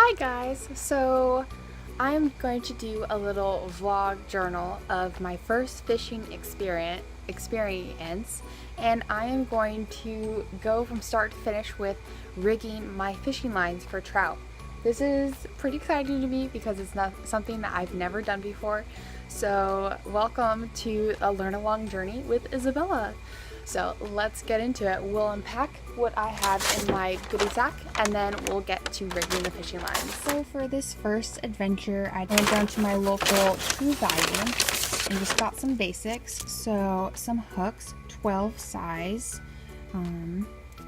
Hi guys! So I'm going to do a little vlog journal of my first fishing experience, and I am going to go from start to finish with rigging my fishing lines for trout. This is pretty exciting to me because it's not something that I've never done before. So welcome to a learn along journey with Isabella. So let's get into it. We'll unpack what I have in my goodie sack and then we'll get to rigging the fishing lines. So for this first adventure, I went down to my local True Value and just got some basics. So some hooks, 12 size,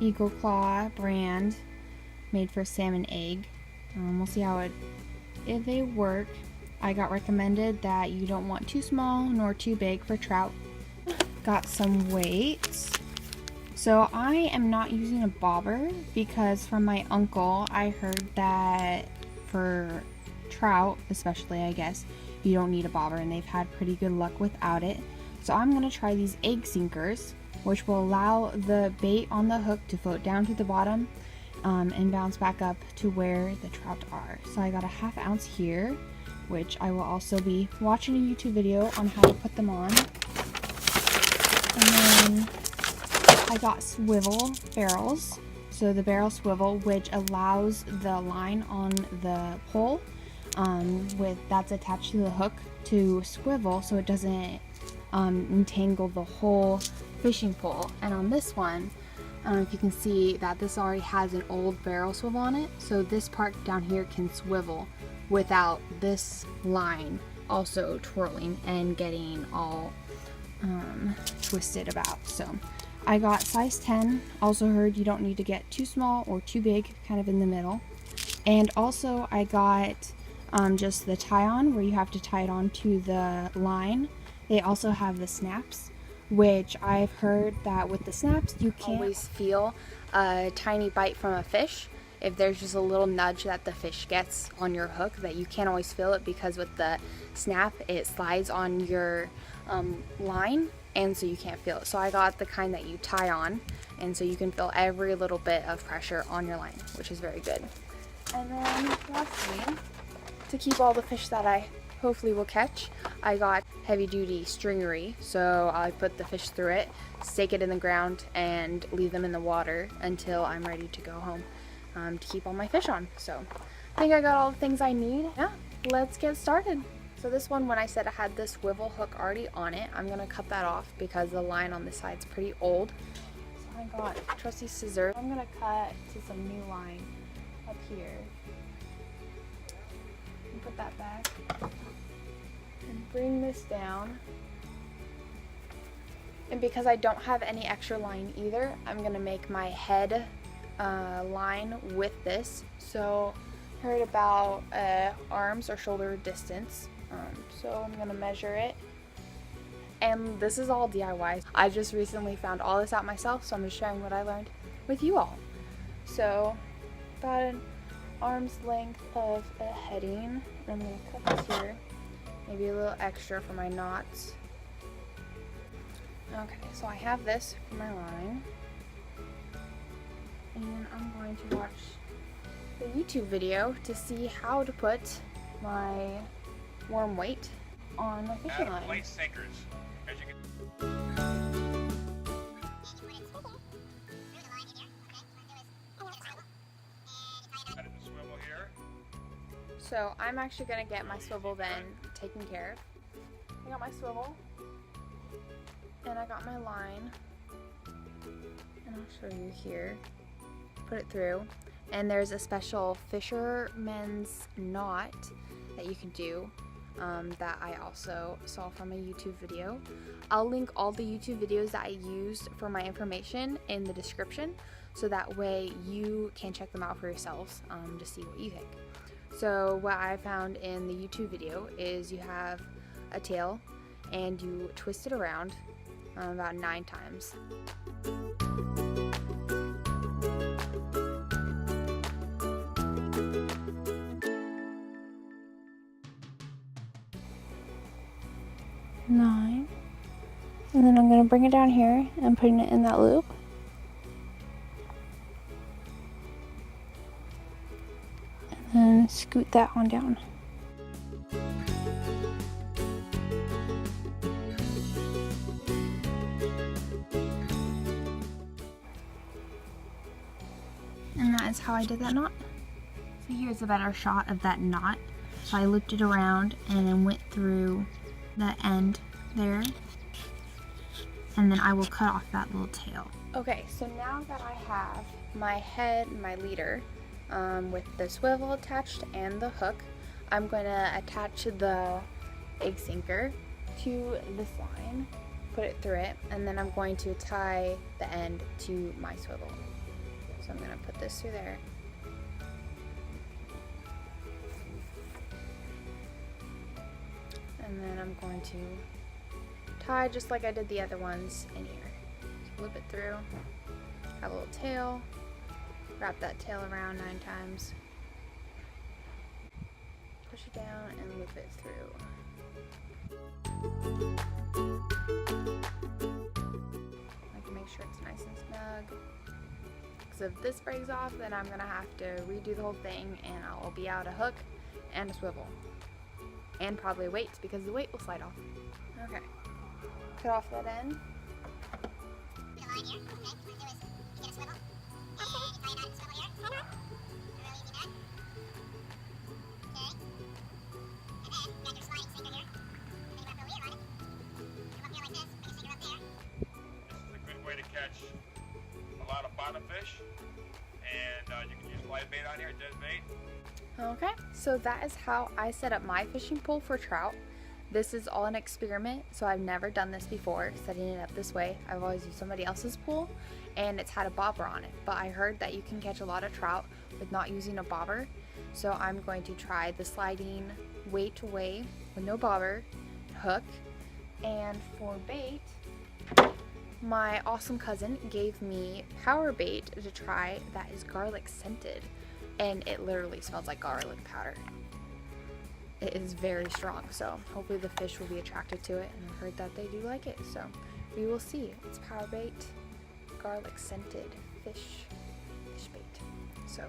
Eagle Claw brand, made for salmon egg. We'll see how if they work. I got recommended that you don't want too small nor too big for trout. Got some weights. So I am not using a bobber because from my uncle I heard that for trout especially, I guess, you don't need a bobber and they've had pretty good luck without it. So I'm going to try these egg sinkers, which will allow the bait on the hook to float down to the bottom and bounce back up to where the trout are. So I got a 1/2 ounce here, which I will also be watching a YouTube video on how to put them on. And then I got swivel barrels. So the barrel swivel, which allows the line on the pole that's attached to the hook to swivel so it doesn't entangle the whole fishing pole. And on this one, if you can see that this already has an old barrel swivel on it, so this part down here can swivel without this line also twirling and getting all twisted about. So I got size 10. Also heard you don't need to get too small or too big, kind of in the middle. And also I got just the tie-on where you have to tie it on to the line. They also have the snaps, which I've heard that with the snaps you can't always feel a tiny bite from a fish. If there's just a little nudge that the fish gets on your hook, that you can't always feel it because with the snap it slides on your line, and so you can't feel it. So I got the kind that you tie on, and so you can feel every little bit of pressure on your line, which is very good. And then lastly, to keep all the fish that I hopefully will catch, I got heavy duty stringery. So I put the fish through it, stake it in the ground, and leave them in the water until I'm ready to go home to keep all my fish on. So I think I got all the things I need. Yeah, let's get started. So this one, when I said I had this swivel hook already on it, I'm gonna cut that off because the line on this side's pretty old. So I got trusty scissors. I'm gonna cut to some new line up here and put that back and bring this down. And because I don't have any extra line either, I'm gonna make my head line with this. So I heard about arms or shoulder distance. So I'm gonna measure it, and this is all DIY. I just recently found all this out myself, so I'm just sharing what I learned with you all. So about an arm's length of a heading, and I'm gonna cut this here, maybe a little extra for my knots. Okay, so I have this for my line, and I'm going to watch the YouTube video to see how to put my worm weight on my fishing line. Plate sinkers. As you can swivel here. So I'm actually gonna get my swivel then taken care of. I got my swivel and I got my line, and I'll show you here. Put it through, and there's a special fisherman's knot that you can do that I also saw from a YouTube video. I'll link all the YouTube videos that I used for my information in the description, so that way you can check them out for yourselves to see what you think. So what I found in the YouTube video is you have a tail and you twist it around about 9 times. Nine, and then I'm going to bring it down here and putting it in that loop. And then scoot that on down. And that is how I did that knot. So here's a better shot of that knot. So I looped it around and then went through the end there. And then I will cut off that little tail. Okay, so now that I have my head, my leader, with the swivel attached and the hook, I'm going to attach the egg sinker to this line, put it through it, and then I'm going to tie the end to my swivel. So I'm going to put this through there. And then I'm going to tie just like I did the other ones in here. So loop it through, have a little tail, wrap that tail around 9 times, push it down and loop it through. I like to make sure it's nice and snug. Because if this breaks off, then I'm gonna have to redo the whole thing and I'll be out a hook and a swivel. And probably weights because the weight will slide off. Okay. Cut off that end. Catch a lot of bottom fish, and you can use live bait on here, dead bait. Okay, so that is how I set up my fishing pole for trout. This is all an experiment, so I've never done this before, setting it up this way. I've always used somebody else's pool, and it's had a bobber on it, but I heard that you can catch a lot of trout with not using a bobber, so I'm going to try the sliding weight away with no bobber, hook, and for bait, my awesome cousin gave me power bait to try that is garlic scented, and it literally smells like garlic powder. It is very strong, so hopefully the fish will be attracted to it, and I've heard that they do like it, so we will see. It's power bait, garlic scented fish bait. So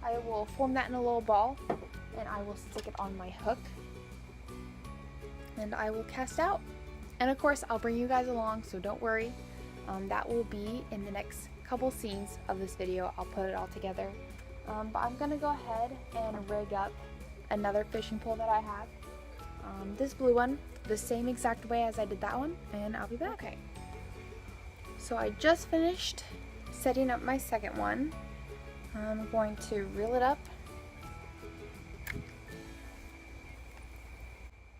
I will form that in a little ball, and I will stick it on my hook, and I will cast out. And of course, I'll bring you guys along, so don't worry. That will be in the next couple scenes of this video. I'll put it all together. But I'm gonna go ahead and rig up another fishing pole that I have. This blue one, the same exact way as I did that one, and I'll be back. Okay. So I just finished setting up my second one. I'm going to reel it up.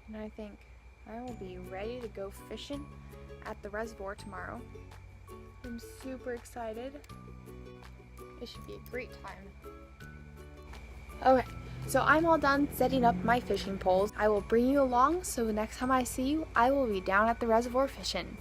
And I think I will be ready to go fishing at the reservoir tomorrow. I'm super excited. It should be a great time. Okay, so I'm all done setting up my fishing poles. I will bring you along, so next time I see you, I will be down at the reservoir fishing.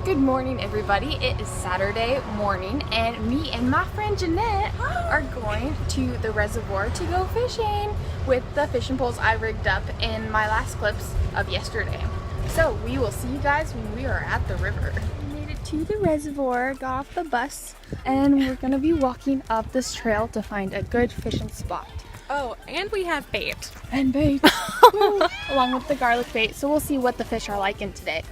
Good morning, everybody. It is Saturday morning, and me and my friend Jeanette are going to the reservoir to go fishing with the fishing poles I rigged up in my last clips of yesterday. So we will see you guys when we are at the river. We made it to the reservoir, got off the bus, and we're gonna be walking up this trail to find a good fishing spot. Oh, and we have bait. And bait. Along with the garlic bait, so we'll see what the fish are liking today.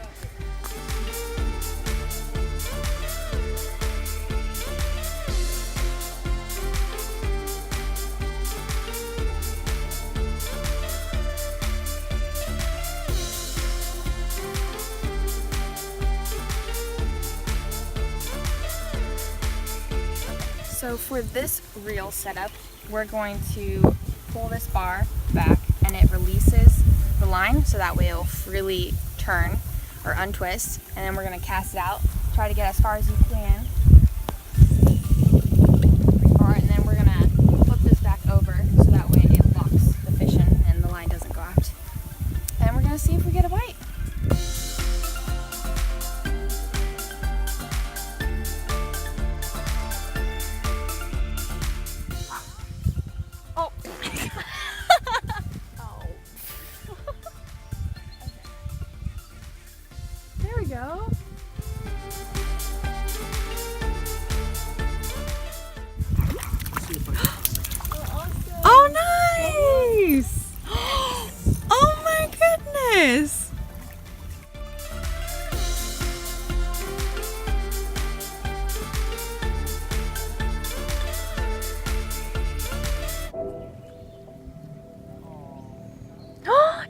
So for this reel setup, we're going to pull this bar back and it releases the line so that way it'll freely turn or untwist, and then we're going to cast it out, try to get as far as you can. Alright, and then we're going to flip this back over so that way it locks the fish in and the line doesn't go out. And we're going to see if we get a bite. There we go.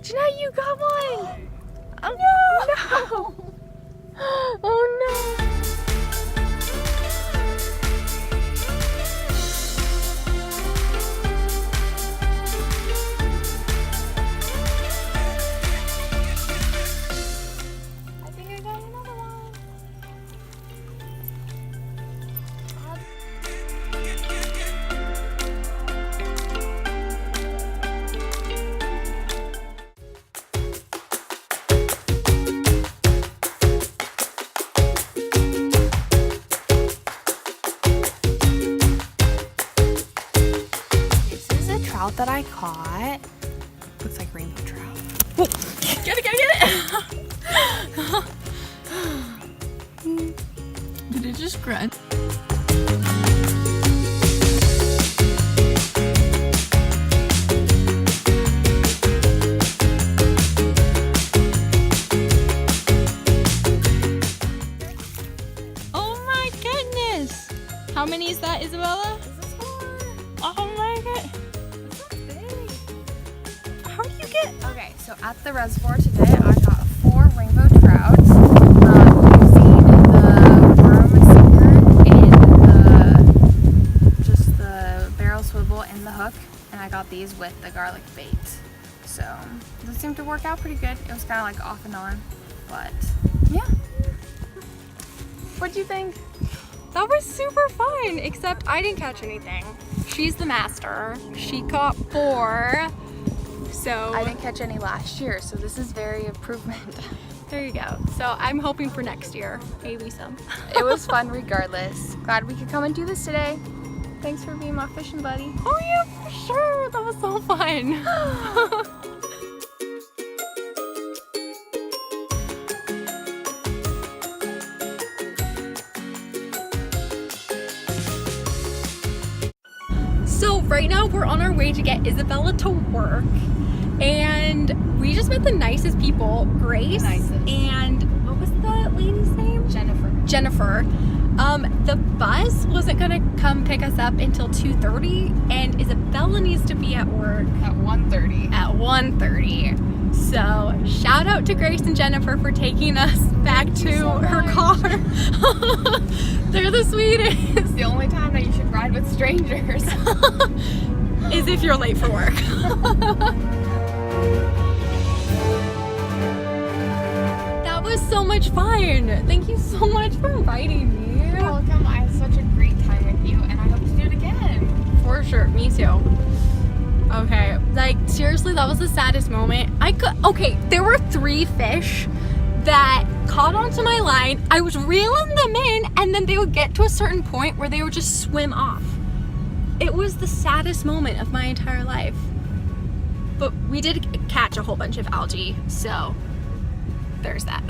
Jeanette, you got one! Oh no! Oh no! I think I got another one. This is a trout that I caught. Looks like rainbow trout. Whoa. Get it! Did it just grunt? Oh my goodness! How many is that, Isabella? This is four. Oh my god! It's so big. How do you get? Okay, so at the reservoir today, I got 4 rainbow trouts using the worm sinker and just the barrel swivel and the hook, and I got these with the garlic bait. So this seemed to work out pretty good. It was kind of like off and on, but yeah. What'd you think? That was super fun, except I didn't catch anything. She's the master. She caught 4. So I didn't catch any last year, so this is very improvement. there you go. So I'm hoping for next year, maybe some. It was fun regardless. Glad we could come and do this today. Thanks for being my fishing buddy. Oh yeah, for sure. That was so fun. So right now we're on our way to get Isabella to work, and we just met the nicest people, Grace and what was the lady's name? Jennifer. The bus wasn't gonna come pick us up until 2:30, and Isabella needs to be at work At 1:30. at 1:30. So shout out to Grace and Jennifer for taking us back to her car. They're the sweetest. The only time that you should ride with strangers. Is if you're late for work. That was so much fun. Thank you so much for inviting me. You're welcome. I had such a great time with you, and I hope to do it again. For sure, me too. Okay, like seriously, that was the saddest moment. Okay, there were 3 fish that caught onto my line. I was reeling them in, and then they would get to a certain point where they would just swim off. It was the saddest moment of my entire life. But we did catch a whole bunch of algae, so there's that.